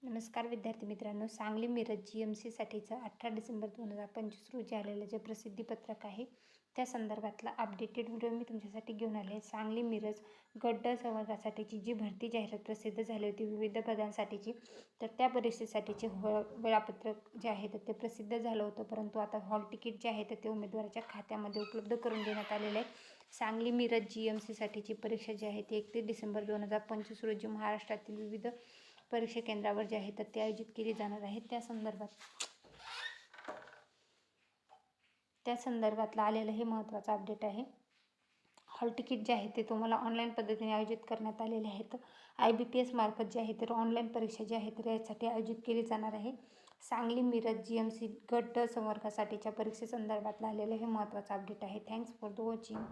नमस्कार विद्यार्थी मित्रांनो, सांगली मिरज GMCसाठीचं 18 डिसेंबर 2025 रोजी आलेलं जे प्रसिद्धीपत्रक आहे त्या संदर्भातला अपडेटेड व्हिडिओ मी तुमच्यासाठी घेऊन आले आहे. सांगली मिरज गट ड संवर्गासाठीची जी भरती जाहिरात प्रसिद्ध झाली होती विविध पदांसाठीची, तर त्या परीक्षेसाठीचे वेळापत्रक जे आहे तर ते प्रसिद्ध झालं होतं. परंतु आता हॉल तिकीट जे आहे तर ते उमेदवाराच्या खात्यामध्ये उपलब्ध करून देण्यात आलेलं आहे. सांगली मिरज GMCसाठीची परीक्षा जी आहे ती 31 डिसेंबर 2025 रोजी महाराष्ट्रातील विविध परीक्षा केंद्रावर जे आहे तर ते आयोजित केली जाणार आहे. त्या संदर्भातलं आलेलं हे महत्त्वाचं अपडेट आहे. हॉल तिकीट जे आहे ते तुम्हाला ऑनलाईन पद्धतीने आयोजित करण्यात आलेले आहेत. IBPS मार्फत जे आहे तर ऑनलाईन परीक्षा जी आहे तर यासाठी आयोजित केली जाणार आहे. सांगली मिरज GMC गट ड संवर्गासाठीच्या परीक्षेसंदर्भातलं आलेलं हे महत्त्वाचं अपडेट आहे. Thanks for the watching.